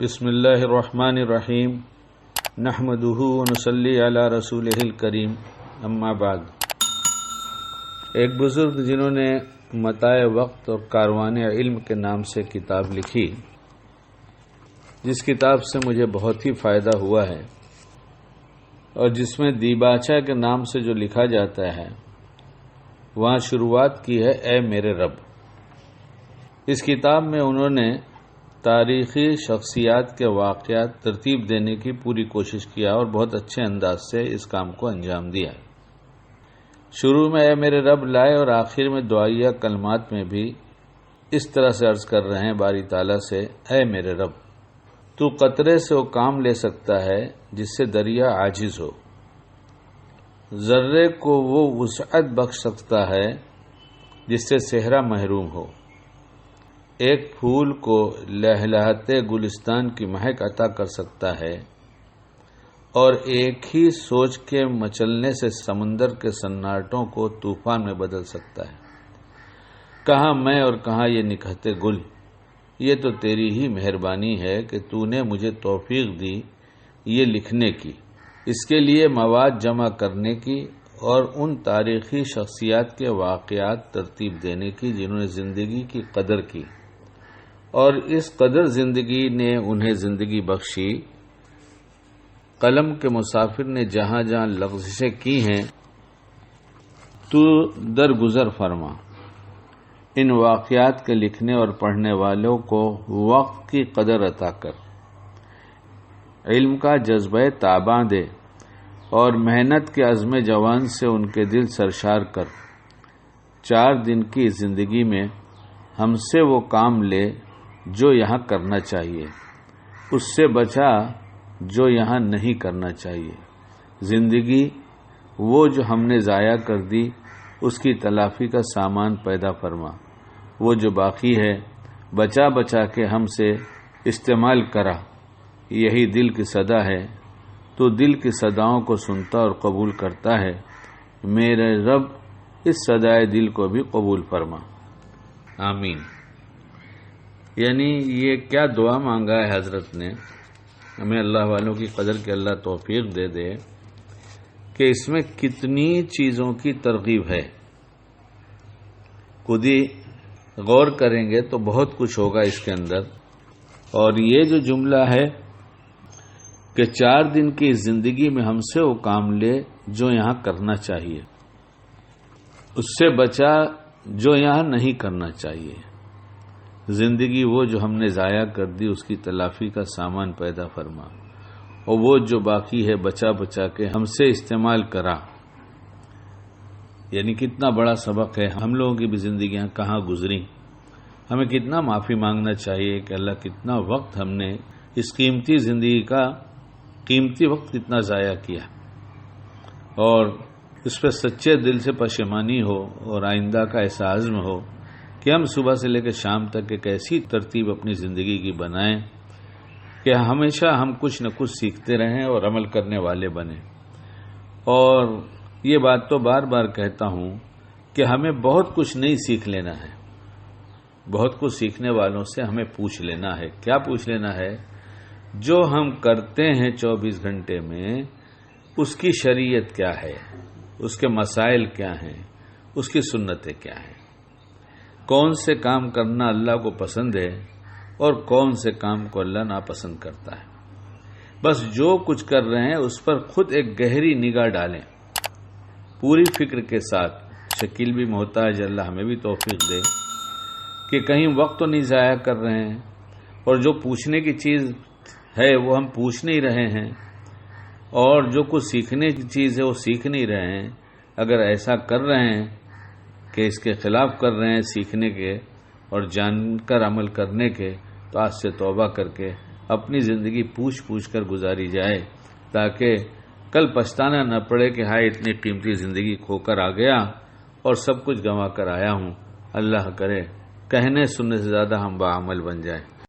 بسم اللہ الرحمن الرحیم نحمدہ ونصلی علی رسولہ الکریم اما بعد۔ ایک بزرگ جنہوں نے متاع وقت اور کاروان علم کے نام سے کتاب لکھی، جس کتاب سے مجھے بہت ہی فائدہ ہوا ہے اور جس میں دیباچہ کے نام سے جو لکھا جاتا ہے وہاں شروعات کی ہے اے میرے رب۔ اس کتاب میں انہوں نے تاریخی شخصیات کے واقعات ترتیب دینے کی پوری کوشش کیا اور بہت اچھے انداز سے اس کام کو انجام دیا۔ شروع میں اے میرے رب لائے اور آخر میں دعائیہ کلمات میں بھی اس طرح سے عرض کر رہے ہیں باری تعالیٰ سے، اے میرے رب تو قطرے سے وہ کام لے سکتا ہے جس سے دریا عاجز ہو، ذرے کو وہ وسعت بخش سکتا ہے جس سے صحرا محروم ہو، ایک پھول کو لہلہاتے گلستان کی مہک عطا کر سکتا ہے اور ایک ہی سوچ کے مچلنے سے سمندر کے سناٹوں کو طوفان میں بدل سکتا ہے۔ کہاں میں اور کہاں یہ نکھرتے گل، یہ تو تیری ہی مہربانی ہے کہ تو نے مجھے توفیق دی یہ لکھنے کی، اس کے لیے مواد جمع کرنے کی اور ان تاریخی شخصیات کے واقعات ترتیب دینے کی جنہوں نے زندگی کی قدر کی اور اس قدر زندگی نے انہیں زندگی بخشی۔ قلم کے مسافر نے جہاں جہاں لغزشیں کی ہیں تو درگزر فرما، ان واقعات کے لکھنے اور پڑھنے والوں کو وقت کی قدر عطا کر، علم کا جذبہ تاباں دے اور محنت کے عزم جوان سے ان کے دل سرشار کر۔ 4 دن کی زندگی میں ہم سے وہ کام لے جو یہاں کرنا چاہیے، اس سے بچا جو یہاں نہیں کرنا چاہیے۔ زندگی وہ جو ہم نے ضائع کر دی اس کی تلافی کا سامان پیدا فرما، وہ جو باقی ہے بچا بچا کے ہم سے استعمال کرا، یہی دل کی صدا ہے، تو دل کی صداؤں کو سنتا اور قبول کرتا ہے، میرے رب اس صدائے دل کو بھی قبول فرما، آمین۔ یعنی یہ کیا دعا مانگا ہے حضرت نے، ہمیں اللہ والوں کی قدر کے اللہ توفیق دے دے کہ اس میں کتنی چیزوں کی ترغیب ہے۔ خود ہی غور کریں گے تو بہت کچھ ہوگا اس کے اندر۔ اور یہ جو جملہ ہے کہ 4 دن کی زندگی میں ہم سے وہ کام لے جو یہاں کرنا چاہیے، اس سے بچا جو یہاں نہیں کرنا چاہیے۔ زندگی وہ جو ہم نے ضائع کر دی اس کی تلافی کا سامان پیدا فرما، اور وہ جو باقی ہے بچا بچا کے ہم سے استعمال کرا۔ یعنی کتنا بڑا سبق ہے، ہم لوگوں کی بھی زندگیاں کہاں گزری، ہمیں کتنا معافی مانگنا چاہیے کہ اللہ کتنا وقت ہم نے اس قیمتی زندگی کا قیمتی وقت کتنا ضائع کیا، اور اس پہ سچے دل سے پشیمانی ہو اور آئندہ کا ایسا عزم ہو کہ ہم صبح سے لے کے شام تک ایک ایسی ترتیب اپنی زندگی کی بنائیں کہ ہمیشہ ہم کچھ نہ کچھ سیکھتے رہیں اور عمل کرنے والے بنیں۔ اور یہ بات تو بار بار کہتا ہوں کہ ہمیں بہت کچھ نہیں سیکھ لینا ہے، بہت کچھ سیکھنے والوں سے ہمیں پوچھ لینا ہے۔ کیا پوچھ لینا ہے؟ جو ہم کرتے ہیں 24 گھنٹے میں اس کی شریعت کیا ہے، اس کے مسائل کیا ہیں، اس کی سنتیں کیا ہیں، کون سے کام کرنا اللہ کو پسند ہے اور کون سے کام کو اللہ ناپسند کرتا ہے۔ بس جو کچھ کر رہے ہیں اس پر خود ایک گہری نگاہ ڈالیں، پوری فکر کے ساتھ۔ شکیل بھی محتاج، اللہ ہمیں بھی توفیق دے کہ کہیں وقت تو نہیں ضائع کر رہے ہیں، اور جو پوچھنے کی چیز ہے وہ ہم پوچھ نہیں رہے ہیں، اور جو کچھ سیکھنے کی چیز ہے وہ سیکھ نہیں رہے ہیں۔ اگر ایسا کر رہے ہیں کہ اس کے خلاف کر رہے ہیں سیکھنے کے اور جان کر عمل کرنے کے، تو آج سے توبہ کر کے اپنی زندگی پوچھ کر گزاری جائے، تاکہ کل پچھتانا نہ پڑے کہ ہائے اتنی قیمتی زندگی کھو کر آ گیا اور سب کچھ گنوا کر آیا ہوں۔ اللہ کرے کہنے سننے سے زیادہ ہم باعمل بن جائیں۔